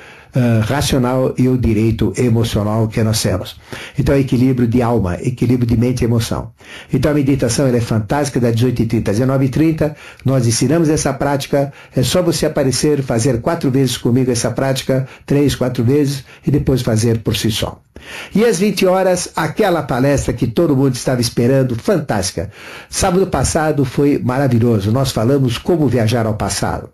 racional e o direito emocional que nós temos. Então é equilíbrio de alma, equilíbrio de mente e emoção. Então a meditação ela é fantástica, das 18h30 às 19h30, nós ensinamos essa prática, é só você aparecer, fazer 4 vezes comigo essa prática, 3, 4 vezes, e depois fazer por si só. E às 20 horas, aquela palestra que todo mundo estava esperando, fantástica. Sábado passado foi maravilhoso, nós falamos como viajar ao passado.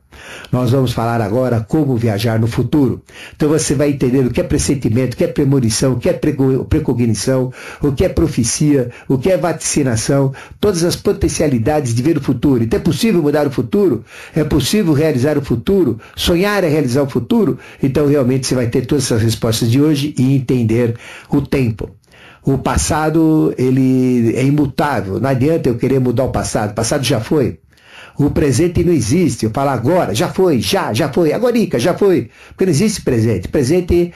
Nós vamos falar agora como viajar no futuro. Então você vai entender o que é pressentimento, o que é premonição, o que é precognição, o que é profecia, o que é vaticinação, todas as potencialidades de ver o futuro. Então é possível mudar o futuro? É possível realizar o futuro? Sonhar é realizar o futuro? Então realmente você vai ter todas essas respostas de hoje e entender o tempo. O passado, ele é imutável. Não adianta eu querer mudar o passado já foi. O presente não existe, eu falo agora, já foi, já foi, agorica, já foi, porque não existe presente. Presente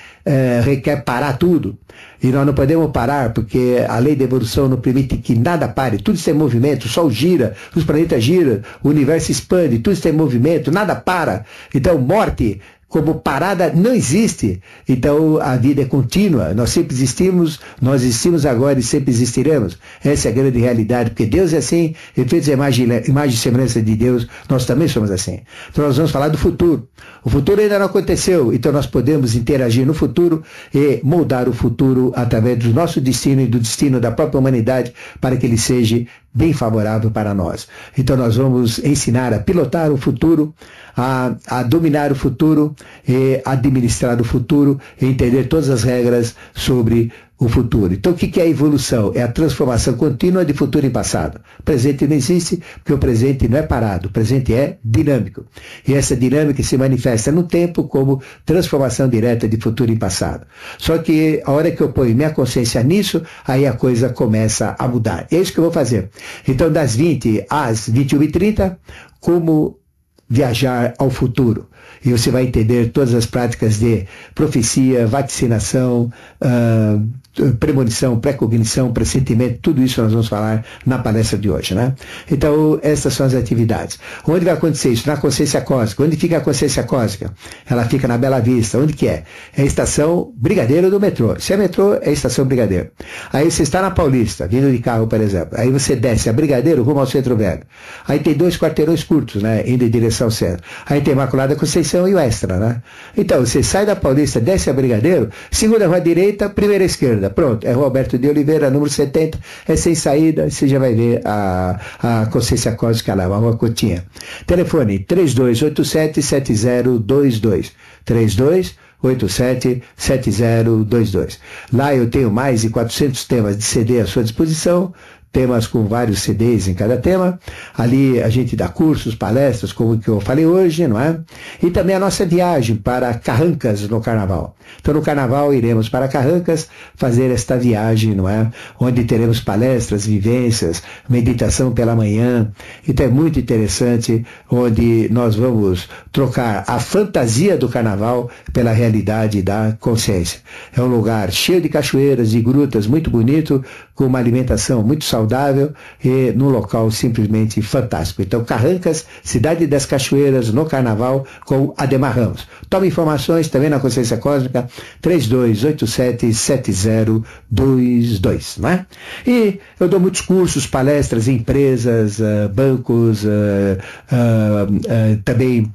requer parar tudo, e nós não podemos parar, porque a lei da evolução não permite que nada pare, tudo está em movimento, o Sol gira, os planetas giram, o universo expande, tudo está em movimento, nada para. Então morte como parada não existe. Então a vida é contínua, nós sempre existimos, nós existimos agora e sempre existiremos. Essa é a grande realidade, porque Deus é assim, efeitos a imagem e semelhança de Deus, nós também somos assim. Então nós vamos falar do futuro. O futuro ainda não aconteceu, então nós podemos interagir no futuro e moldar o futuro através do nosso destino e do destino da própria humanidade, para que ele seja bem favorável para nós. Então nós vamos ensinar a pilotar o futuro, a dominar o futuro, e administrar o futuro, e entender todas as regras sobre o futuro. Então, o que é a evolução? É a transformação contínua de futuro em passado. O presente não existe, porque o presente não é parado, o presente é dinâmico. E essa dinâmica se manifesta no tempo como transformação direta de futuro em passado. Só que a hora que eu ponho minha consciência nisso, aí a coisa começa a mudar. É isso que eu vou fazer. Então, das 20 às 21h30, como viajar ao futuro. E você vai entender todas as práticas de profecia, vacinação, premonição, pré-cognição, pressentimento, tudo isso nós vamos falar na palestra de hoje, né? Então, essas são as atividades. Onde vai acontecer isso? Na consciência cósmica. Onde fica a consciência cósmica? Ela fica na Bela Vista. Onde que é? É a estação Brigadeiro do metrô. Se é metrô, é a estação Brigadeiro. Aí você está na Paulista, vindo de carro, por exemplo. Aí você desce a Brigadeiro rumo ao Centro Velho. Aí tem 2 quarteirões curtos, né? Indo em direção ao centro. Aí tem Imaculada Conceição e o Extra, né? Então, você sai da Paulista, desce a Brigadeiro, segunda rua direita, primeira esquerda. Pronto, é Rua Alberto de Oliveira, número 70, é sem saída, você já vai ver a consciência cósmica lá, uma rua curtinha. Telefone 3287-7022. 3287-7022. Lá eu tenho mais de 400 temas de CD à sua disposição, temas com vários CDs em cada tema. Ali a gente dá cursos, palestras, como que eu falei hoje, não é? E também a nossa viagem para Carrancas no Carnaval. Então no Carnaval iremos para Carrancas fazer esta viagem, não é? Onde teremos palestras, vivências, meditação pela manhã. Então é muito interessante, onde nós vamos trocar a fantasia do Carnaval pela realidade da consciência. É um lugar cheio de cachoeiras, de grutas, muito bonito, com uma alimentação muito saudável e num local simplesmente fantástico. Então, Carrancas, Cidade das Cachoeiras, no Carnaval, com Ademar Ramos. Tome informações também na Consciência Cósmica, 3287-7022, não é? E eu dou muitos cursos, palestras em empresas, bancos, também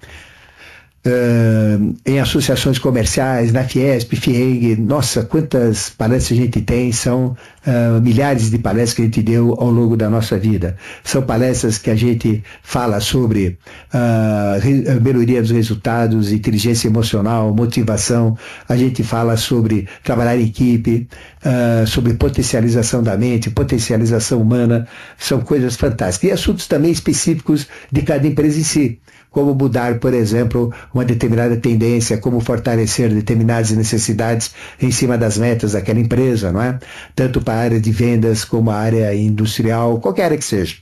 em associações comerciais, na Fiesp, FIENG. Nossa, quantas palestras a gente tem, são milhares de palestras que a gente deu ao longo da nossa vida. São palestras que a gente fala sobre melhoria dos resultados, inteligência emocional, motivação, a gente fala sobre trabalhar em equipe, sobre potencialização da mente, potencialização humana, são coisas fantásticas. E assuntos também específicos de cada empresa em si, como mudar, por exemplo, uma determinada tendência, como fortalecer determinadas necessidades em cima das metas daquela empresa, não é? Tanto para a área de vendas como a área industrial, qualquer área que seja.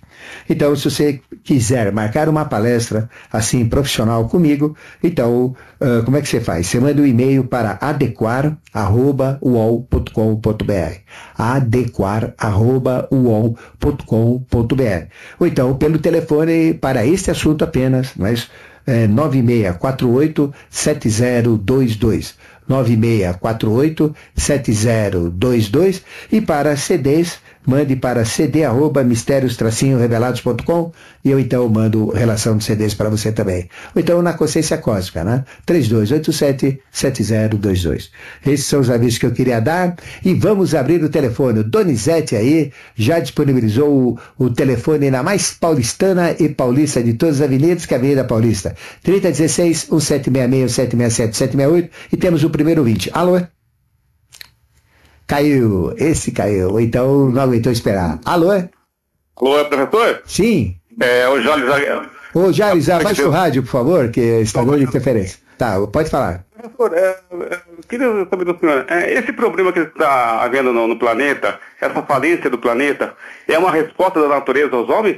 Então, se você quiser marcar uma palestra assim profissional comigo, então, como é que você faz? Você manda um e-mail para adequar@uol.com.br, adequar@uol.com.br, ou então pelo telefone para este assunto apenas, mas 9648-7022, 9648-7022, e para CDs, mande para cd@mistérios-revelados.com e eu então mando relação de CDs para você também. Ou então na Consciência Cósmica, né? 3287-7022. Esses são os avisos que eu queria dar e vamos abrir o telefone. O Donizete aí já disponibilizou o telefone na mais paulistana e paulista de todas as avenidas, que é a Avenida Paulista. 3016-1766-1767-768 e temos o primeiro ouvinte. Alô? Caiu, esse caiu, então não aguentou esperar. Alô? Alô, professor? Sim. O Jales Aguiar. Ô, Jales, abaixa o rádio, por favor, que está dando interferência. Tá, pode falar. Professor, eu queria saber do senhor, esse problema que está havendo no planeta, essa falência do planeta, é uma resposta da natureza aos homens?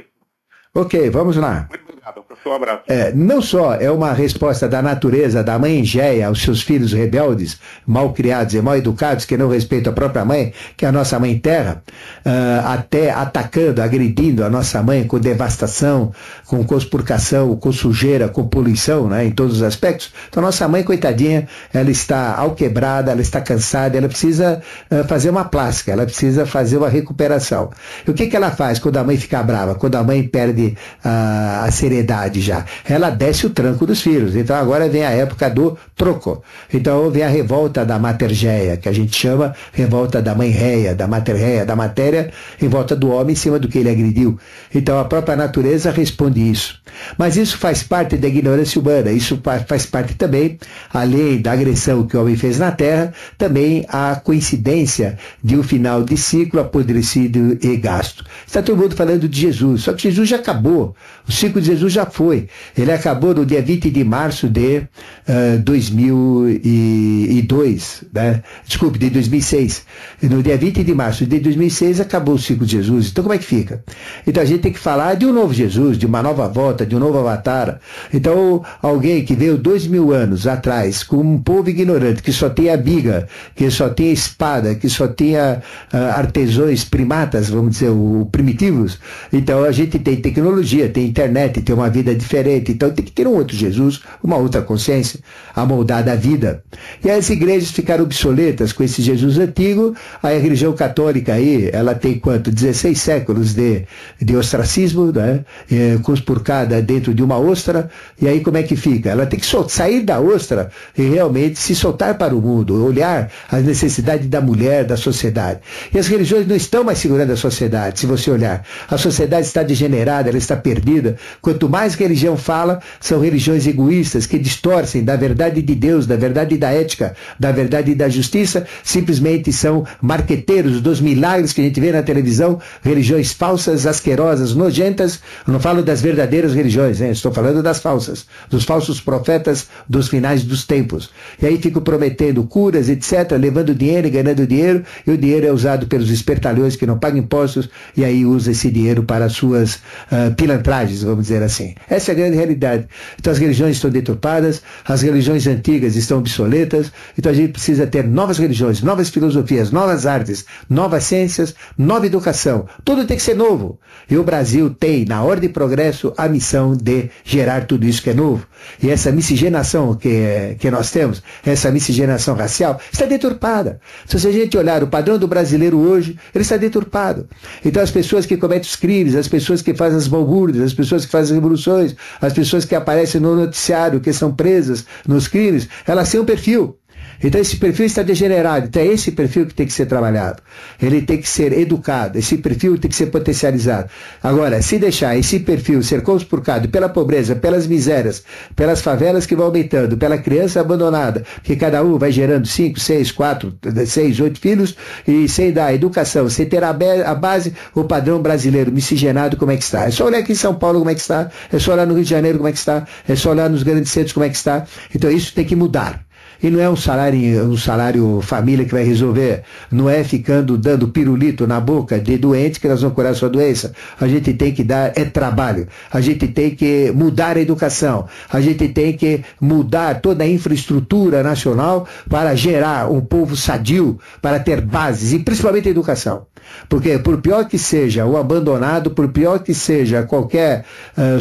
Ok, vamos lá. Muito obrigado, professor, um abraço. Não só é uma resposta da natureza, da mãe Géia, aos seus filhos rebeldes, mal criados e mal educados, que não respeitam a própria mãe, que é a nossa mãe terra, até atacando, agredindo a nossa mãe com devastação, com conspurcação, com sujeira, com poluição, né, em todos os aspectos. Então a nossa mãe, coitadinha, ela está alquebrada, ela está cansada, ela precisa fazer uma plástica, ela precisa fazer uma recuperação. E o que ela faz quando a mãe fica brava? Quando a mãe perde perde a seriedade já. Ela desce o tranco dos filhos. Então agora vem a época do troco. Então vem a revolta da matergeia, que a gente chama revolta da mãe réia, da mater réia, da matéria, em volta do homem em cima do que ele agrediu. Então a própria natureza responde isso. Mas isso faz parte da ignorância humana. Isso faz parte também, além da agressão que o homem fez na Terra, também a coincidência de um final de ciclo apodrecido e gasto. Está todo mundo falando de Jesus, só que Jesus já acabou. O ciclo de Jesus já foi. Ele acabou no dia 20 de março de 2002, né? Desculpe, de 2006. No dia 20 de março de 2006 acabou o ciclo de Jesus. Então como é que fica? Então a gente tem que falar de um novo Jesus, de uma nova volta, de um novo avatar. Então alguém que veio 2000 anos atrás com um povo ignorante, que só tem a biga, que só tem a espada, que só tinha artesãos primatas, vamos dizer, primitivos. Então a gente tem tecnologia, tem internet, tem uma vida diferente. Então tem que ter um outro Jesus, uma outra consciência, amoldada à vida. E as igrejas ficaram obsoletas com esse Jesus antigo. A religião católica aí, ela tem quanto? 16 séculos de ostracismo, né? Conspurcada dentro de uma ostra. E aí como é que fica? Ela tem que sair da ostra e realmente se soltar para o mundo, olhar as necessidades da mulher, da sociedade. E as religiões não estão mais segurando a sociedade, se você olhar. A sociedade está degenerada, ela está perdida. Quanto mais religião fala, são religiões egoístas que distorcem da verdade de Deus, da verdade da ética, da verdade da justiça, simplesmente são marqueteiros dos milagres que a gente vê na televisão, religiões falsas, asquerosas, nojentas. Eu não falo das verdadeiras religiões, hein? Estou falando das falsas, dos falsos profetas dos finais dos tempos. E aí ficam prometendo curas, etc., levando dinheiro e ganhando dinheiro, e o dinheiro é usado pelos espertalhões que não pagam impostos, e aí usa esse dinheiro para suas pilantragens, vamos dizer assim. Essa é a grande realidade. Então as religiões estão deturpadas, as religiões antigas estão obsoletas, então a gente precisa ter novas religiões, novas filosofias, novas artes, novas ciências, nova educação. Tudo tem que ser novo. E o Brasil tem, na ordem de progresso, a missão de gerar tudo isso que é novo. E essa miscigenação que nós temos, essa miscigenação racial, está deturpada. Se a gente olhar o padrão do brasileiro hoje, ele está deturpado. Então as pessoas que cometem os crimes, as pessoas que fazem as balbúrdias, as pessoas que fazem as revoluções, as pessoas que aparecem no noticiário, que são presas nos crimes, elas têm um perfil. Então esse perfil está degenerado. Então é esse perfil que tem que ser trabalhado. Ele tem que ser educado. Esse perfil tem que ser potencializado. Agora, se deixar esse perfil ser conspurcado pela pobreza, pelas misérias, pelas favelas que vão aumentando, pela criança abandonada, que cada um vai gerando 5, 6, 4, 6, 8 filhos, e sem dar educação, sem ter a base, o padrão brasileiro miscigenado, como é que está? É só olhar aqui em São Paulo como é que está, é só olhar no Rio de Janeiro como é que está, é só olhar nos grandes centros como é que está. Então isso tem que mudar. E não é um salário família que vai resolver. Não é ficando dando pirulito na boca de doente que nós vamos curar a sua doença. A gente tem que dar trabalho. A gente tem que mudar a educação. A gente tem que mudar toda a infraestrutura nacional para gerar um povo sadio, para ter bases, e principalmente a educação. Porque por pior que seja o abandonado, por pior que seja qualquer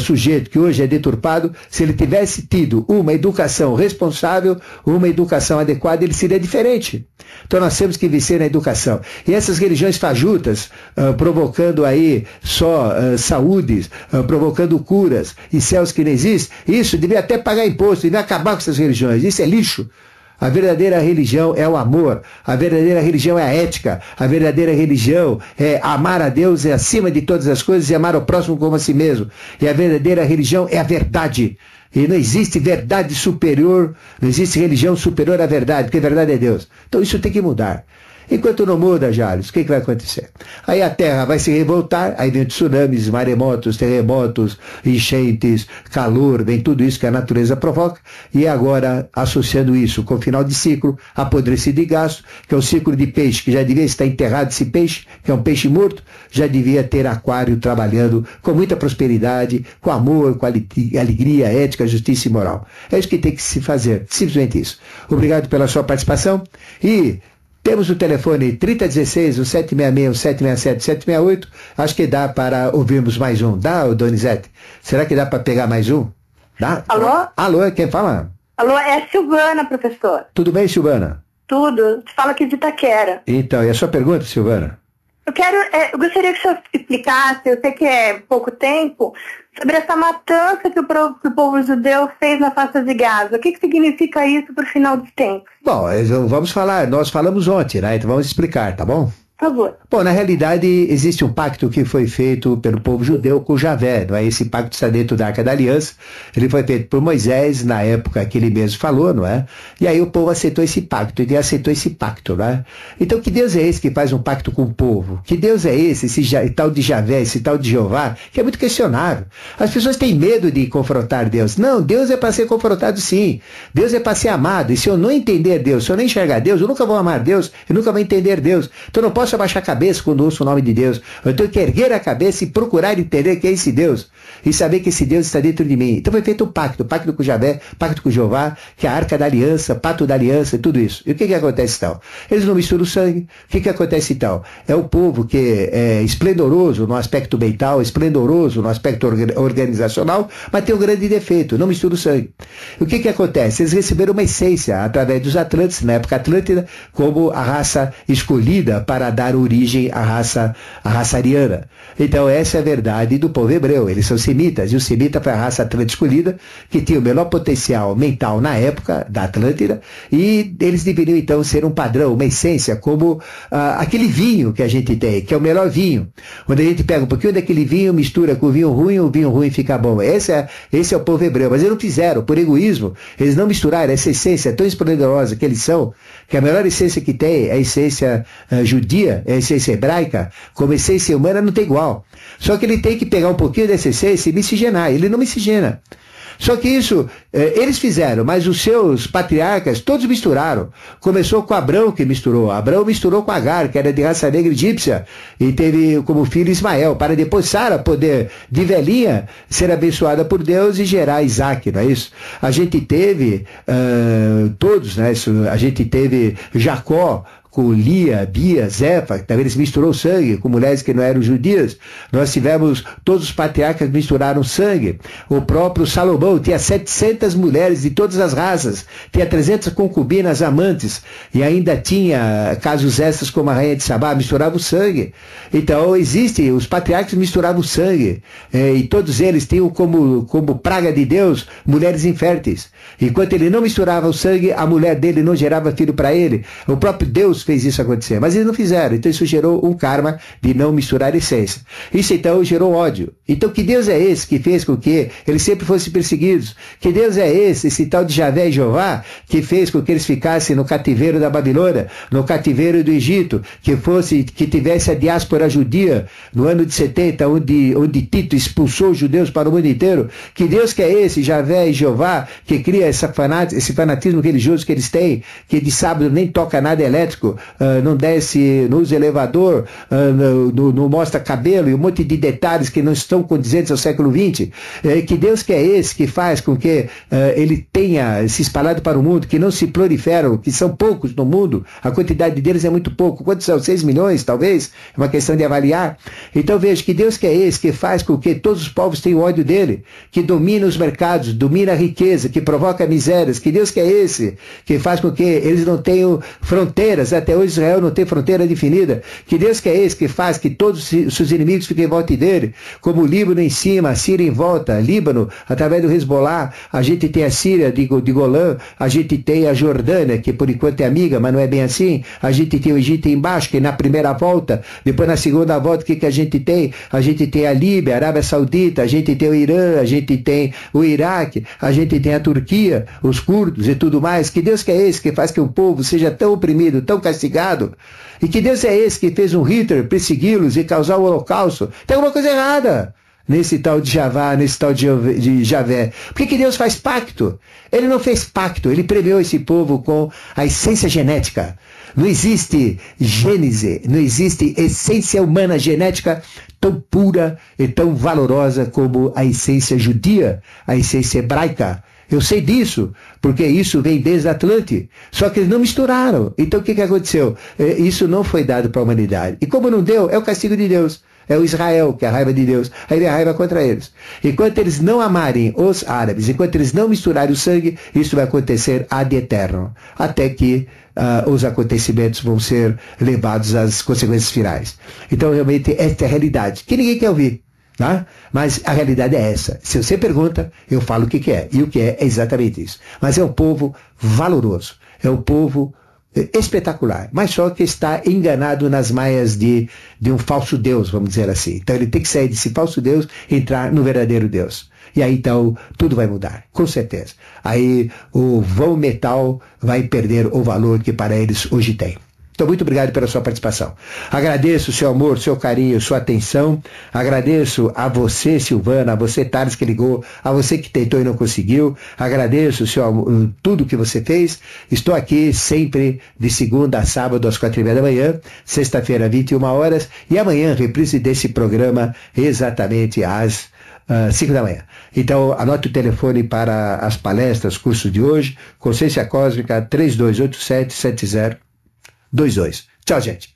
sujeito que hoje é deturpado, se ele tivesse tido uma educação responsável, uma educação adequada, ele seria diferente. Então nós temos que vencer na educação. E essas religiões fajutas, provocando aí só saúdes, provocando curas e céus que não existem, isso devia até pagar imposto, devia acabar com essas religiões. Isso é lixo. A verdadeira religião é o amor, a verdadeira religião é a ética, a verdadeira religião é amar a Deus acima de todas as coisas e amar o próximo como a si mesmo. E a verdadeira religião é a verdade. E não existe verdade superior, não existe religião superior à verdade, porque a verdade é Deus. Então isso tem que mudar. Enquanto não muda, Jales, o que vai acontecer? Aí a Terra vai se revoltar, aí vem tsunamis, maremotos, terremotos, enchentes, calor, vem tudo isso que a natureza provoca, e agora, associando isso com o final de ciclo, apodrecido e gasto, que é o ciclo de peixe, que já devia estar enterrado esse peixe, que é um peixe morto, já devia ter aquário trabalhando com muita prosperidade, com amor, com alegria, ética, justiça e moral. É isso que tem que se fazer, simplesmente isso. Obrigado pela sua participação, e temos o telefone 3016, o 766, o 767, o 768. Acho que dá para ouvirmos mais um. Dá, Donizete? Será que dá para pegar mais um? Dá? Alô? Alô, quem fala? Alô, é a Silvana, professor. Tudo bem, Silvana? Tudo. Te fala aqui de Itaquera. Então, e a sua pergunta, Silvana? Eu gostaria que o senhor explicasse, eu sei que é pouco tempo, sobre essa matança que o povo judeu fez na faixa de Gaza. O que significa isso para o final dos tempos? Bom, vamos falar, nós falamos ontem, né? Então vamos explicar, tá bom? Por favor. Bom, na realidade, existe um pacto que foi feito pelo povo judeu com Javé, não é? Esse pacto está dentro da Arca da Aliança. Ele foi feito por Moisés, na época que ele mesmo falou, não é? E aí o povo aceitou esse pacto, e aceitou esse pacto, não é? Então, que Deus é esse que faz um pacto com o povo? Que Deus é esse tal de Javé, esse tal de Jeová, que é muito questionável. As pessoas têm medo de confrontar Deus. Não, Deus é para ser confrontado sim. Deus é para ser amado. E se eu não entender Deus, se eu não enxergar Deus, eu nunca vou amar Deus, eu nunca vou entender Deus. Então eu não posso abaixar a cabeça quando ouço o nome de Deus. Eu tenho que erguer a cabeça e procurar entender quem é esse Deus. E saber que esse Deus está dentro de mim. Então foi feito um pacto com Javé, pacto com Jeová, que é a Arca da Aliança, Pato da Aliança, tudo isso. E o que acontece então? Eles não misturam sangue. O que acontece então? É o povo que é esplendoroso no aspecto mental, esplendoroso no aspecto organizacional, mas tem um grande defeito, não mistura o sangue. O que acontece? Eles receberam uma essência através dos Atlantes, na época Atlântida, como a raça escolhida para dar origem à raça ariana. Então essa é a verdade do povo hebreu. Eles são semitas, e o semita foi a raça atlântica escolhida, que tinha o menor potencial mental na época da Atlântida, e eles deveriam então ser um padrão, uma essência, como aquele vinho que a gente tem, que é o melhor vinho. Quando a gente pega um pouquinho daquele vinho, mistura com o vinho ruim fica bom. Esse é o povo hebreu, mas eles não fizeram, por egoísmo, eles não misturaram essa essência tão esplendorosa que eles são, que a melhor essência que tem é a essência judia, é a essência hebraica, como essência humana não tem igual. Só que ele tem que pegar um pouquinho dessa essência e miscigenar. Ele não miscigena. Só que isso, eles fizeram, mas os seus patriarcas todos misturaram. Começou com Abrão, que misturou. Abrão misturou com Agar, que era de raça negra egípcia, e teve como filho Ismael, para depois Sara poder, de velhinha, ser abençoada por Deus e gerar Isaac, não é isso? A gente teve todos, né? A gente teve Jacó, com Lia, Bia, Zefa, que também eles misturou sangue, com mulheres que não eram judias. Nós tivemos, todos os patriarcas misturaram sangue. O próprio Salomão tinha 700 mulheres de todas as raças, tinha 300 concubinas amantes, e ainda tinha casos extras como a rainha de Sabá, misturava o sangue. Então, os patriarcas misturavam sangue, e todos eles tinham como praga de Deus mulheres inférteis. Enquanto ele não misturava o sangue, a mulher dele não gerava filho para ele. O próprio Deus fez isso acontecer, mas eles não fizeram. Então isso gerou um karma de não misturar essência. Isso então gerou ódio. Então que Deus é esse que fez com que eles sempre fossem perseguidos? Que Deus é esse tal de Javé e Jeová, que fez com que eles ficassem no cativeiro da Babilônia, no cativeiro do Egito, que tivesse a diáspora judia no ano de 70, onde Tito expulsou os judeus para o mundo inteiro? Que Deus que é esse, Javé e Jeová, que cria esse fanatismo religioso que eles têm, que de sábado nem toca nada elétrico, não desce, não usa elevador, não mostra cabelo e um monte de detalhes que não estão condizentes ao século XX. Que Deus que é esse que faz com que ele tenha se espalhado para o mundo, que não se proliferam, que são poucos no mundo, a quantidade deles é muito pouco. Quantos são? 6 milhões, talvez? É uma questão de avaliar. Então veja, que Deus que é esse que faz com que todos os povos tenham ódio dele, que domina os mercados, domina a riqueza, que provoca misérias. Que Deus que é esse que faz com que eles não tenham fronteiras, até hoje Israel não tem fronteira definida. Que Deus que é esse que faz que todos os seus inimigos fiquem em volta dele, como o Líbano em cima, a Síria em volta. Líbano, através do Hezbollah, a gente tem a Síria de Golã, a gente tem a Jordânia, que por enquanto é amiga, mas não é bem assim. A gente tem o Egito embaixo, que na primeira volta, depois na segunda volta, o que a gente tem? A gente tem a Líbia, a Arábia Saudita, a gente tem o Irã, a gente tem o Iraque, a gente tem a Turquia, os curdos e tudo mais. Que Deus que é esse que faz que o povo seja tão oprimido, tão castigado? E que Deus é esse que fez um Hitler persegui-los e causar o holocausto? Tem alguma coisa errada nesse tal de Javá, nesse tal de Javé. Por que Deus faz pacto? Ele não fez pacto, ele premiou esse povo com a essência genética. Não existe gênese, não existe essência humana genética tão pura e tão valorosa como a essência judia, a essência hebraica. Eu sei disso, porque isso vem desde Atlante. Só que eles não misturaram. Então o que aconteceu? Isso não foi dado para a humanidade. E como não deu, é o castigo de Deus. É o Israel, que é a raiva de Deus. Aí vem a raiva contra eles. Enquanto eles não amarem os árabes, enquanto eles não misturarem o sangue, isso vai acontecer ad eterno. Até que os acontecimentos vão ser levados às consequências finais. Então, realmente, esta é a realidade, que ninguém quer ouvir. Tá? Mas a realidade é essa. Se você pergunta, eu falo o que é. E o que é exatamente isso. Mas é um povo valoroso. É um povo espetacular. Mas só que está enganado nas maias de um falso Deus, vamos dizer assim. Então ele tem que sair desse falso Deus e entrar no verdadeiro Deus. E aí então tudo vai mudar, com certeza. Aí o vão metal vai perder o valor que para eles hoje tem. Então, muito obrigado pela sua participação. Agradeço o seu amor, seu carinho, sua atenção. Agradeço a você, Silvana, a você, Thales, que ligou, a você que tentou e não conseguiu. Agradeço tudo que você fez. Estou aqui sempre de segunda a sábado às 4h30 da manhã, sexta-feira, 21 horas, e amanhã reprise desse programa exatamente às 5 da manhã. Então, anote o telefone para as palestras, curso de hoje, Consciência Cósmica 3287-7022. Tchau, gente.